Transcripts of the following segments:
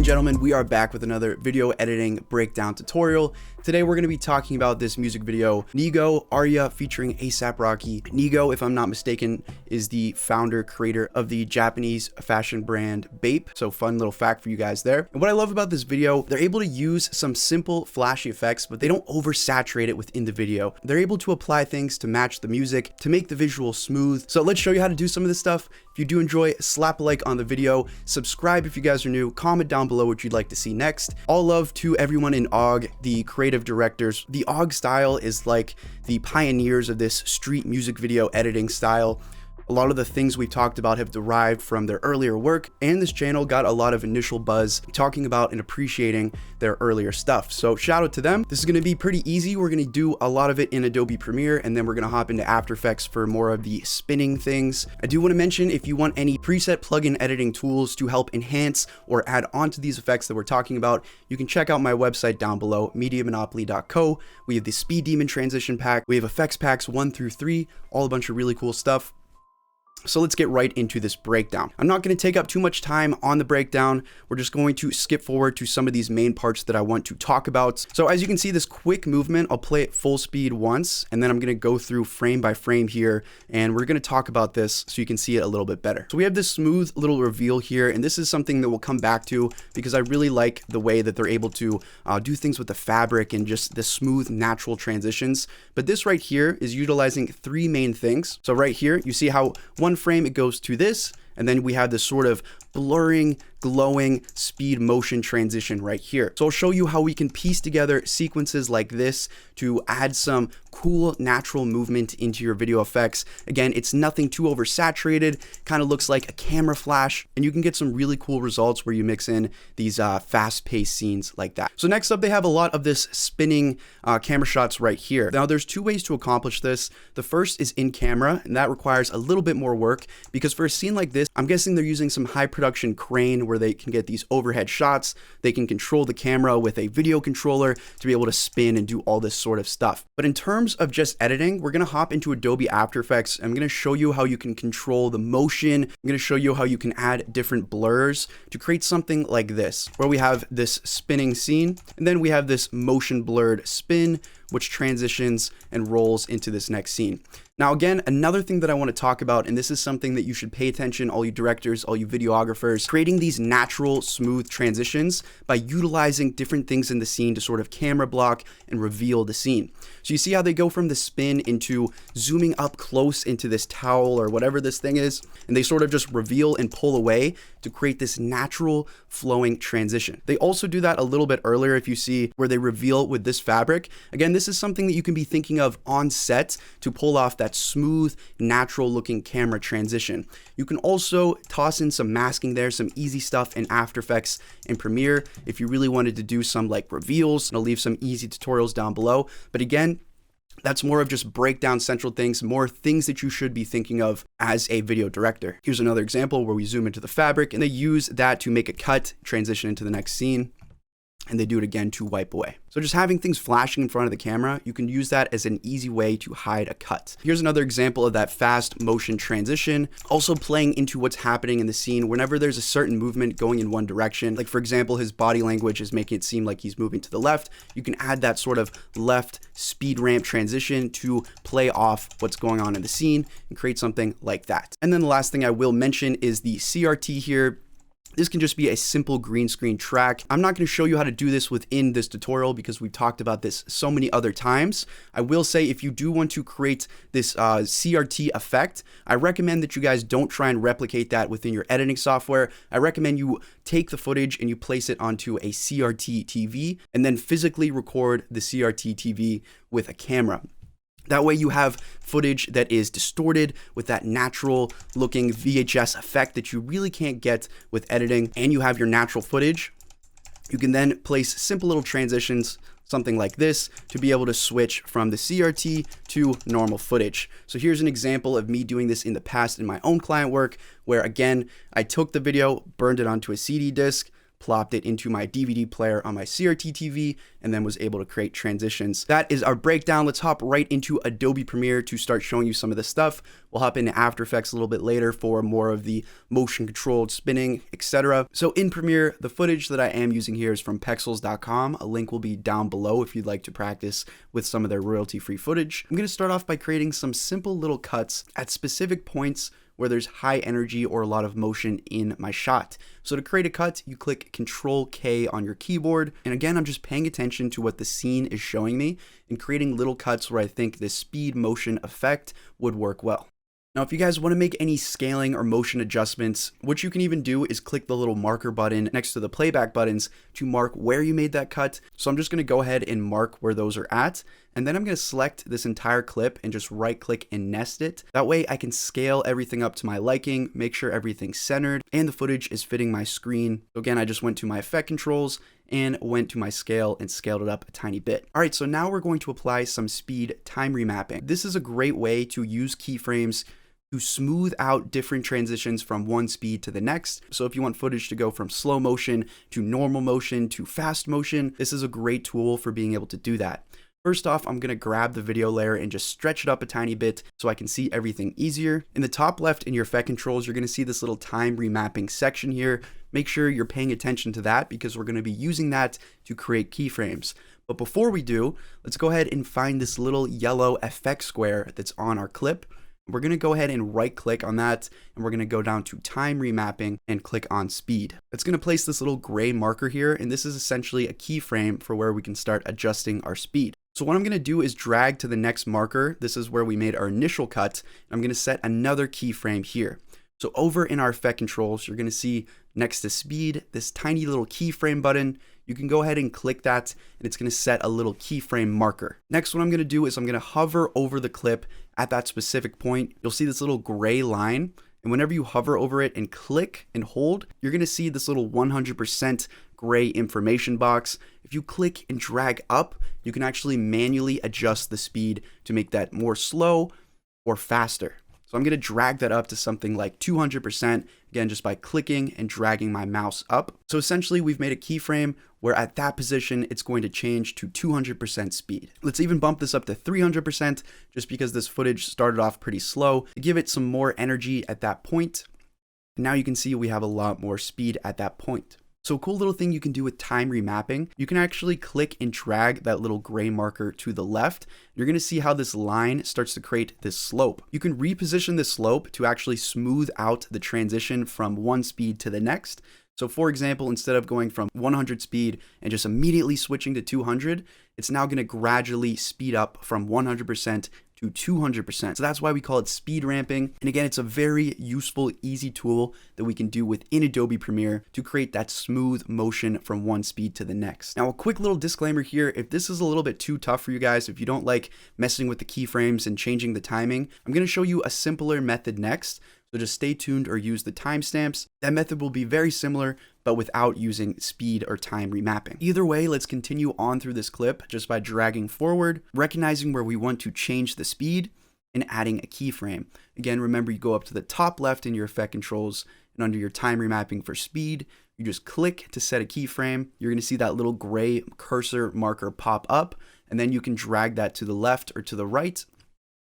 gentlemen, we are back with another video editing breakdown tutorial. Today we're going to be talking about this music video, Nigo, Arya featuring A$AP Rocky. Nigo, if I'm not mistaken, is the founder, creator of the Japanese fashion brand Bape. So fun little fact for you guys there. And what I love about this video, they're able to use some simple flashy effects, but they don't oversaturate it within the video. They're able to apply things to match the music, to make the visual smooth. So let's show you how to do some of this stuff. If you do enjoy, slap a like on the video, subscribe if you guys are new, comment down below what you'd like to see next. All love to everyone in awge, the creative directors. The awge style is like the pioneers of this street music video editing style. A lot of the things we've talked about have derived from their earlier work, and this channel got a lot of initial buzz talking about and appreciating their earlier stuff. So shout out to them. This is going to be pretty easy. We're going to do a lot of it in Adobe Premiere, and then we're going to hop into After Effects for more of the spinning things. I do want to mention, if you want any preset plugin editing tools to help enhance or add on to these effects that we're talking about, you can check out my website down below, MediaMonopoly.co. We have the Speed Demon Transition Pack. We have effects packs 1 through 3, all a bunch of really cool stuff. So let's get right into this breakdown. I'm not going to take up too much time on the breakdown. We're just going to skip forward to some of these main parts that I want to talk about. So as you can see, this quick movement, I'll play it full speed once, and then I'm going to go through frame by frame here, and we're going to talk about this so you can see it a little bit better. So we have this smooth little reveal here, and this is something that we'll come back to because I really like the way that they're able to do things with the fabric and just the smooth, natural transitions. But this right here is utilizing 3 main things. So right here, you see how one frame it goes to this, and then we have this sort of blurring, glowing speed motion transition right here. So I'll show you how we can piece together sequences like this to add some cool natural movement into your video effects. Again, it's nothing too oversaturated, kind of looks like a camera flash, and you can get some really cool results where you mix in these fast-paced scenes like that. So next up, they have a lot of this spinning camera shots right here. Now there's 2 ways to accomplish this. The first is in camera, and that requires a little bit more work because for a scene like this, I'm guessing they're using some high production crane where they can get these overhead shots. They can control the camera with a video controller to be able to spin and do all this sort of stuff. But in terms of just editing, we're going to hop into Adobe After Effects. I'm going to show you how you can control the motion. I'm going to show you how you can add different blurs to create something like this, where we have this spinning scene, and then we have this motion blurred spin, which transitions and rolls into this next scene. Now, again, another thing that I want to talk about, and this is something that you should pay attention, all you directors, all you videographers, creating these natural, smooth transitions by utilizing different things in the scene to sort of camera block and reveal the scene. So you see how they go from the spin into zooming up close into this towel or whatever this thing is, and they sort of just reveal and pull away to create this natural flowing transition. They also do that a little bit earlier if you see where they reveal with this fabric. Again, this is something that you can be thinking of on set to pull off that smooth, natural looking camera transition. You can also toss in some masking there, some easy stuff in After Effects and Premiere if you really wanted to do some like reveals. I'll leave some easy tutorials down below. But again, that's more of just breakdown central things, more things that you should be thinking of as a video director. Here's another example where we zoom into the fabric and they use that to make a cut, transition into the next scene, and they do it again to wipe away. So just having things flashing in front of the camera, you can use that as an easy way to hide a cut. Here's another example of that fast motion transition, also playing into what's happening in the scene whenever there's a certain movement going in one direction. Like for example, his body language is making it seem like he's moving to the left. You can add that sort of left speed ramp transition to play off what's going on in the scene and create something like that. And then the last thing I will mention is the CRT here. This can just be a simple green screen track. I'm not going to show you how to do this within this tutorial because we've talked about this so many other times. I will say if you do want to create this CRT effect, I recommend that you guys don't try and replicate that within your editing software. I recommend you take the footage and you place it onto a CRT TV and then physically record the CRT TV with a camera. That way you have footage that is distorted with that natural looking VHS effect that you really can't get with editing, and you have your natural footage. You can then place simple little transitions, something like this, to be able to switch from the CRT to normal footage. So here's an example of me doing this in the past in my own client work, where again, I took the video, burned it onto a CD disc, plopped it into my DVD player on my CRT TV, and then was able to create transitions. That is our breakdown. Let's hop right into Adobe Premiere to start showing you some of this stuff. We'll hop into After Effects a little bit later for more of the motion controlled spinning, etc. So in Premiere, the footage that I am using here is from pexels.com. A link will be down below if you'd like to practice with some of their royalty-free footage. I'm going to start off by creating some simple little cuts at specific points where there's high energy or a lot of motion in my shot. So to create a cut, you click Control K on your keyboard. And again, I'm just paying attention to what the scene is showing me and creating little cuts where I think this speed motion effect would work well. Now, if you guys want to make any scaling or motion adjustments, what you can even do is click the little marker button next to the playback buttons to mark where you made that cut. So I'm just going to go ahead and mark where those are at. And then I'm going to select this entire clip and just right click and nest it. That way I can scale everything up to my liking, make sure everything's centered and the footage is fitting my screen. So again, I just went to my effect controls and went to my scale and scaled it up a tiny bit. All right, so now we're going to apply some speed time remapping. This is a great way to use keyframes to smooth out different transitions from one speed to the next. So if you want footage to go from slow motion to normal motion to fast motion, this is a great tool for being able to do that. First off, I'm going to grab the video layer and just stretch it up a tiny bit so I can see everything easier. In the top left in your effect controls, you're going to see this little time remapping section here. Make sure you're paying attention to that because we're going to be using that to create keyframes. But before we do, let's go ahead and find this little yellow effect square that's on our clip. We're going to go ahead and right click on that and we're going to go down to time remapping and click on speed. It's going to place this little gray marker here, and this is essentially a keyframe for where we can start adjusting our speed. So what I'm going to do is drag to the next marker. This is where we made our initial cut. I'm going to set another keyframe here. So over in our effect controls, you're going to see next to speed, this tiny little keyframe button. You can go ahead and click that and it's going to set a little keyframe marker. Next, what I'm going to do is I'm going to hover over the clip at that specific point. You'll see this little gray line. And whenever you hover over it and click and hold, you're going to see this little 100% gray information box. If you click and drag up, you can actually manually adjust the speed to make that more slow or faster. So I'm going to drag that up to something like 200%, again, just by clicking and dragging my mouse up. So essentially we've made a keyframe where at that position, it's going to change to 200% speed. Let's even bump this up to 300% just because this footage started off pretty slow to give it some more energy at that point. And now you can see we have a lot more speed at that point. So a cool little thing you can do with time remapping, you can actually click and drag that little gray marker to the left. You're going to see how this line starts to create this slope. You can reposition this slope to actually smooth out the transition from one speed to the next. So for example, instead of going from 100 speed and just immediately switching to 200, it's now going to gradually speed up from 100% to 200%. So that's why we call it speed ramping. And again, it's a very useful, easy tool that we can do within Adobe Premiere to create that smooth motion from one speed to the next. Now, a quick little disclaimer here. If this is a little bit too tough for you guys, if you don't like messing with the keyframes and changing the timing, I'm going to show you a simpler method next. So just stay tuned or use the timestamps. That method will be very similar, but without using speed or time remapping. Either way, let's continue on through this clip just by dragging forward, recognizing where we want to change the speed, and adding a keyframe. Again, remember you go up to the top left in your effect controls, and under your time remapping for speed, you just click to set a keyframe. You're going to see that little gray cursor marker pop up, and then you can drag that to the left or to the right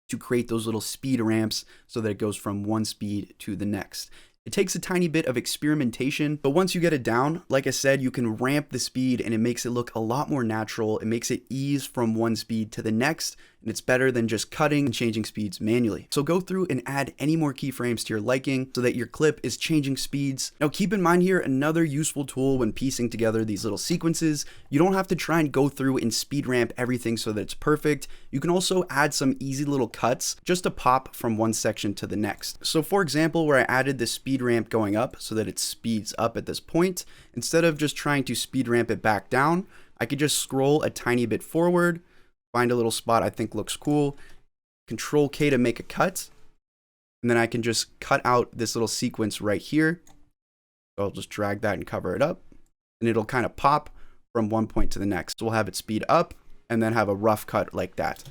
to create those little speed ramps so that it goes from one speed to the next. It takes a tiny bit of experimentation, but once you get it down, like I said, you can ramp the speed and it makes it look a lot more natural. It makes it ease from one speed to the next, and it's better than just cutting and changing speeds manually. So go through and add any more keyframes to your liking so that your clip is changing speeds. Now keep in mind here, another useful tool when piecing together these little sequences, you don't have to try and go through and speed ramp everything so that it's perfect. You can also add some easy little cuts just to pop from one section to the next. So for example, where I added the speed ramp going up so that it speeds up at this point, instead of just trying to speed ramp it back down, I could just scroll a tiny bit forward, find a little spot I think looks cool, Control K to make a cut, and then I can just cut out this little sequence right here. So I'll just drag that and cover it up, and it'll kind of pop from one point to the next. So we'll have it speed up and then have a rough cut like that,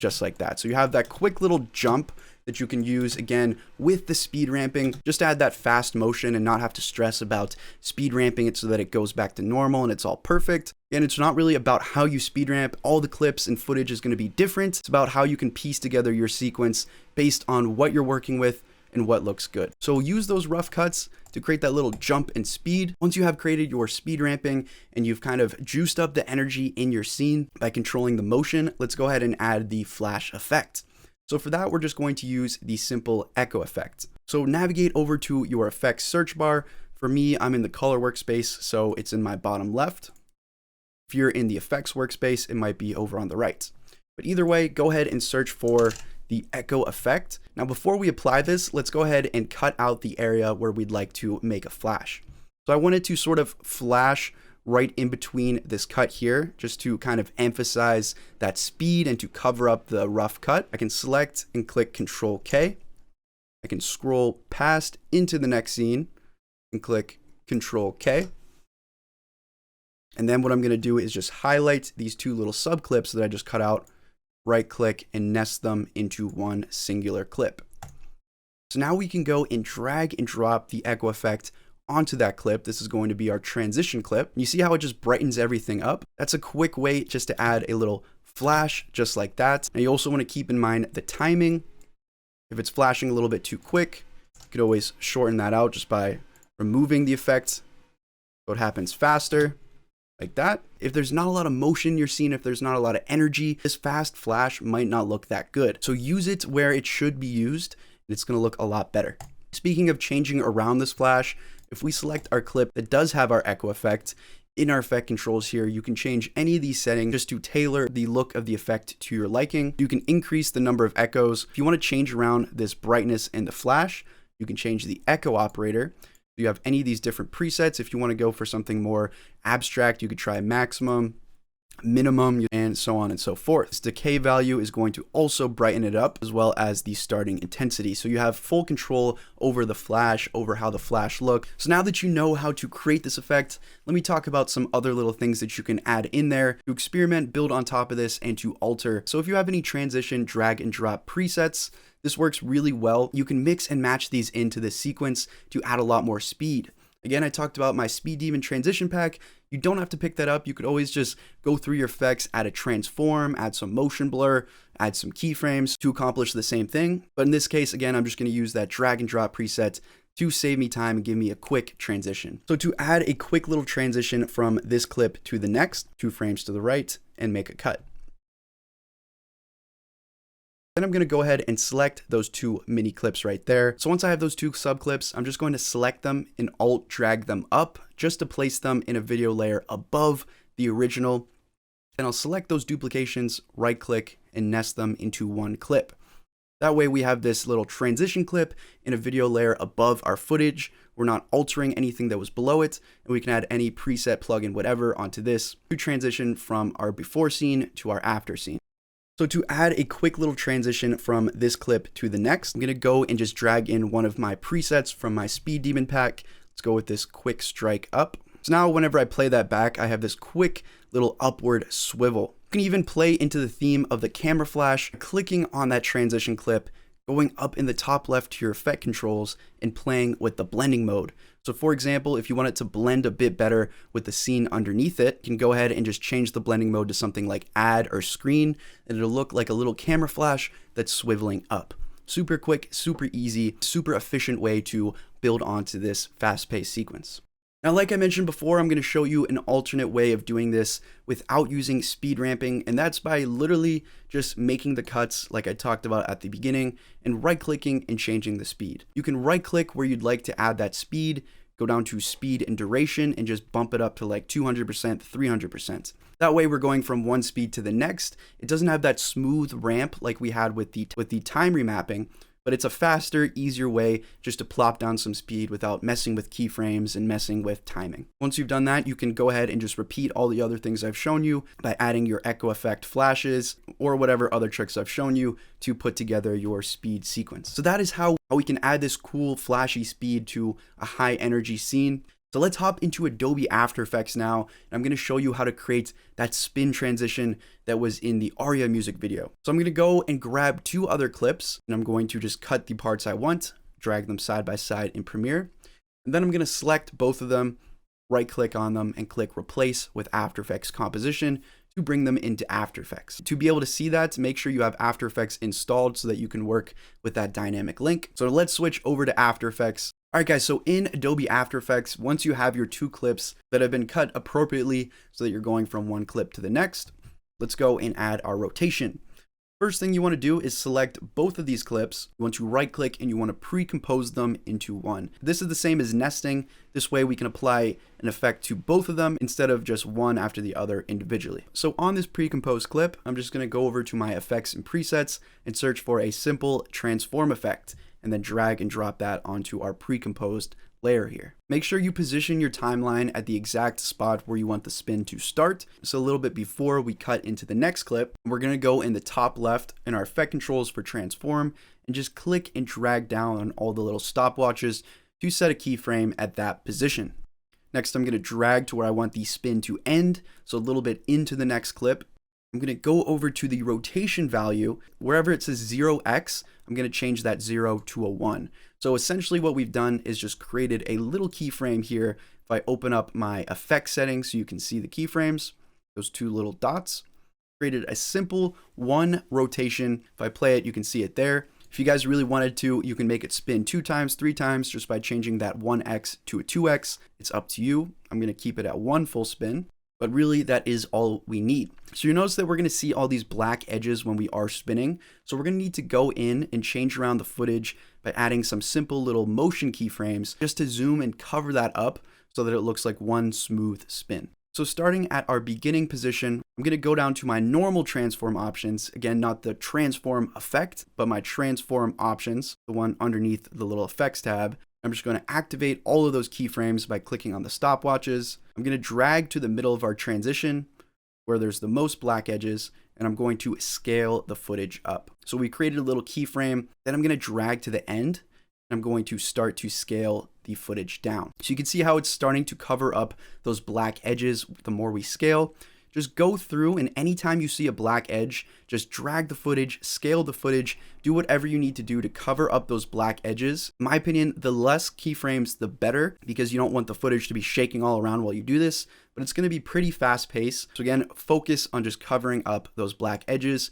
just like that. So you have that quick little jump that you can use again with the speed ramping, just to add that fast motion and not have to stress about speed ramping it so that it goes back to normal and it's all perfect. And it's not really about how you speed ramp. All the clips and footage is going to be different. It's about how you can piece together your sequence based on what you're working with and what looks good. So use those rough cuts to create that little jump in speed. Once you have created your speed ramping and you've kind of juiced up the energy in your scene by controlling the motion, let's go ahead and add the flash effect. So for that, we're just going to use the simple echo effect. So navigate over to your effects search bar. For me, I'm in the color workspace, so it's in my bottom left. If you're in the effects workspace, it might be over on the right. But either way, go ahead and search for the echo effect. Now, before we apply this, let's go ahead and cut out the area where we'd like to make a flash. So I wanted to sort of flash right in between this cut here, just to kind of emphasize that speed and to cover up the rough cut. I can select and click Control K. I can scroll past into the next scene and click Control K. And then what I'm going to do is just highlight these two little sub clips that I just cut out, right click and nest them into one singular clip. So now we can go and drag and drop the echo effect onto that clip. This is going to be our transition clip. You see how it just brightens everything up? That's a quick way just to add a little flash just like that. And you also want to keep in mind the timing. If it's flashing a little bit too quick, you could always shorten that out just by removing the effect so it happens faster, like that. If there's not a lot of motion in your scene, if there's not a lot of energy, this fast flash might not look that good. So use it where it should be used, and it's going to look a lot better. Speaking of changing around this flash, if we select our clip that does have our echo effect, in our effect controls here, you can change any of these settings just to tailor the look of the effect to your liking. You can increase the number of echoes. If you want to change around this brightness and the flash, you can change the echo operator. You have any of these different presets. If you want to go for something more abstract, you could try maximum, minimum, and so on and so forth. This decay value is going to also brighten it up, as well as the starting intensity. So you have full control over the flash, over how the flash look. So now that you know how to create this effect, let me talk about some other little things that you can add in there to experiment, build on top of this, and to alter. So if you have any transition, drag and drop presets, this works really well. You can mix and match these into this sequence to add a lot more speed. Again, I talked about my Speed Demon transition pack. You don't have to pick that up. You could always just go through your effects, add a transform, add some motion blur, add some keyframes to accomplish the same thing. But in this case, again, I'm just going to use that drag and drop preset to save me time and give me a quick transition. So to add a quick little transition from this clip to the next, 2 frames to the right, and make a cut. Then I'm going to go ahead and select those 2 mini clips right there. So once I have those 2 sub clips, I'm just going to select them and alt drag them up just to place them in a video layer above the original. Then I'll select those duplications, right click, and nest them into one clip. That way we have this little transition clip in a video layer above our footage. We're not altering anything that was below it, and we can add any preset plugin, whatever, onto this to transition from our before scene to our after scene. So to add a quick little transition from this clip to the next, I'm going to go and just drag in one of my presets from my Speed Demon pack. Let's go with this quick strike up. So now whenever I play that back, I have this quick little upward swivel. You can even play into the theme of the camera flash, clicking on that transition clip, going up in the top left to your effect controls, and playing with the blending mode. So for example, if you want it to blend a bit better with the scene underneath it, you can go ahead and just change the blending mode to something like add or screen, and it'll look like a little camera flash that's swiveling up. Super quick, super easy, super efficient way to build onto this fast-paced sequence. Now, like I mentioned before, I'm going to show you an alternate way of doing this without using speed ramping, and that's by literally just making the cuts like I talked about at the beginning and right-clicking and changing the speed. You can right-click where you'd like to add that speed, go down to speed and duration, and just bump it up to like 200%, 300%. That way we're going from one speed to the next. It doesn't have that smooth ramp like we had with the time remapping, but it's a faster, easier way just to plop down some speed without messing with keyframes and messing with timing. Once you've done that, you can go ahead and just repeat all the other things I've shown you by adding your echo effect flashes or whatever other tricks I've shown you to put together your speed sequence. So that is how we can add this cool flashy speed to a high energy scene. So let's hop into Adobe After Effects now, and I'm going to show you how to create that spin transition that was in the Arya music video. So I'm going to go and grab 2 other clips, and I'm going to just cut the parts I want, drag them side by side in Premiere, and then I'm going to select both of them, right click on them, and click Replace with After Effects Composition to bring them into After Effects. To be able to see that, make sure you have After Effects installed so that you can work with that dynamic link. So let's switch over to After Effects. All right, guys, so in Adobe After Effects, once you have your 2 clips that have been cut appropriately so that you're going from one clip to the next, let's go and add our rotation. First thing you want to do is select both of these clips. You want to right click and you want to pre-compose them into one. This is the same as nesting. This way we can apply an effect to both of them instead of just one after the other individually. So on this pre-composed clip, I'm just going to go over to my effects and presets and search for a simple transform effect, and then drag and drop that onto our pre-composed layer here. Make sure you position your timeline at the exact spot where you want the spin to start. So a little bit before we cut into the next clip, we're going to go in the top left in our effect controls for transform and just click and drag down on all the little stopwatches to set a keyframe at that position. Next, I'm going to drag to where I want the spin to end, so a little bit into the next clip. I'm going to go over to the rotation value. Wherever it says 0x, I'm going to change that 0 to a 1. So essentially what we've done is just created a little keyframe here. If I open up my effect settings so you can see the keyframes, those 2 little dots, created a simple 1 rotation. If I play it, you can see it there. If you guys really wanted to, you can make it spin 2 times, 3 times just by changing that 1x to a 2x. It's up to you. I'm going to keep it at 1 full spin. But really, that is all we need. So you notice that we're going to see all these black edges when we are spinning. So we're going to need to go in and change around the footage by adding some simple little motion keyframes just to zoom and cover that up so that it looks like one smooth spin. So starting at our beginning position, I'm going to go down to my normal transform options. Again, not the transform effect, but my transform options, the one underneath the little effects tab. I'm just going to activate all of those keyframes by clicking on the stopwatches. I'm going to drag to the middle of our transition where there's the most black edges, and I'm going to scale the footage up. So we created a little keyframe, then I'm going to drag to the end, and I'm going to start to scale the footage down. So you can see how it's starting to cover up those black edges the more we scale. Just go through, and anytime you see a black edge, just drag the footage, scale the footage, do whatever you need to do to cover up those black edges. In my opinion, the less keyframes, the better, because you don't want the footage to be shaking all around while you do this, but it's going to be pretty fast paced. So again, focus on just covering up those black edges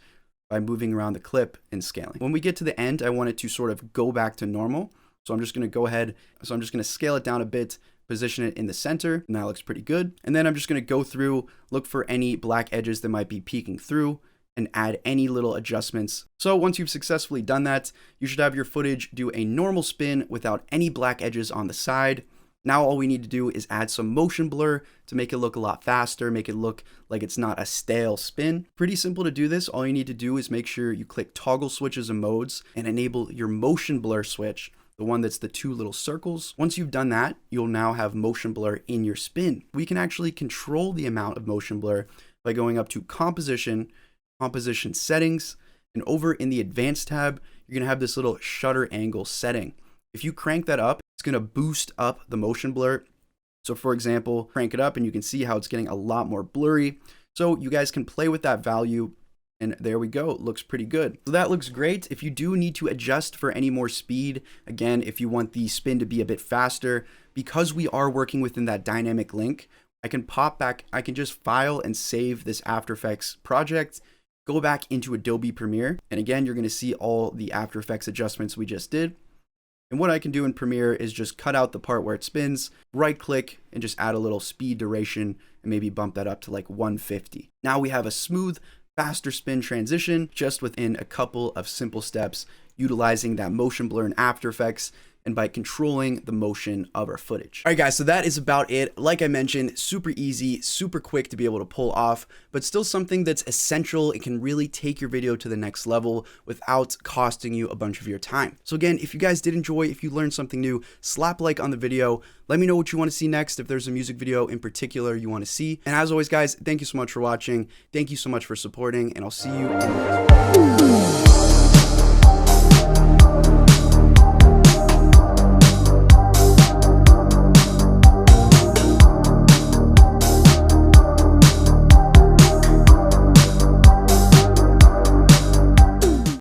by moving around the clip and scaling. When we get to the end, I want it to sort of go back to normal. So I'm just going to go ahead. So I'm just going to scale it down a bit, position it in the center, and that looks pretty good. And then I'm just going to go through, look for any black edges that might be peeking through, and add any little adjustments. So once you've successfully done that, you should have your footage do a normal spin without any black edges on the side. Now all we need to do is add some motion blur to make it look a lot faster, make it look like it's not a stale spin. Pretty simple to do this. All you need to do is make sure you click toggle switches and modes and enable your motion blur switch, the one that's the 2 little circles. Once you've done that, you'll now have motion blur in your spin. We can actually control the amount of motion blur by going up to composition settings, and over in the advanced tab, you're gonna have this little shutter angle setting. If you crank that up, it's gonna boost up the motion blur. So for example, crank it up and you can see how it's getting a lot more blurry. So you guys can play with that value. And there we go, it looks pretty good. So that looks great. If you do need to adjust for any more speed, again, if you want the spin to be a bit faster, because we are working within that dynamic link, I can pop back, I can just file and save this After Effects project, go back into Adobe Premiere, and again, you're gonna see all the After Effects adjustments we just did. And what I can do in Premiere is just cut out the part where it spins, right click, and just add a little speed duration, and maybe bump that up to like 150. Now we have a smooth, faster spin transition just within a couple of simple steps utilizing that motion blur in After Effects and by controlling the motion of our footage. All right, guys, so that is about it. Like I mentioned, super easy, super quick to be able to pull off, but still something that's essential. It can really take your video to the next level without costing you a bunch of your time. So again, if you guys did enjoy, if you learned something new, slap like on the video. Let me know what you want to see next, if there's a music video in particular you want to see. And as always, guys, thank you so much for watching. Thank you so much for supporting, and I'll see you in the next one.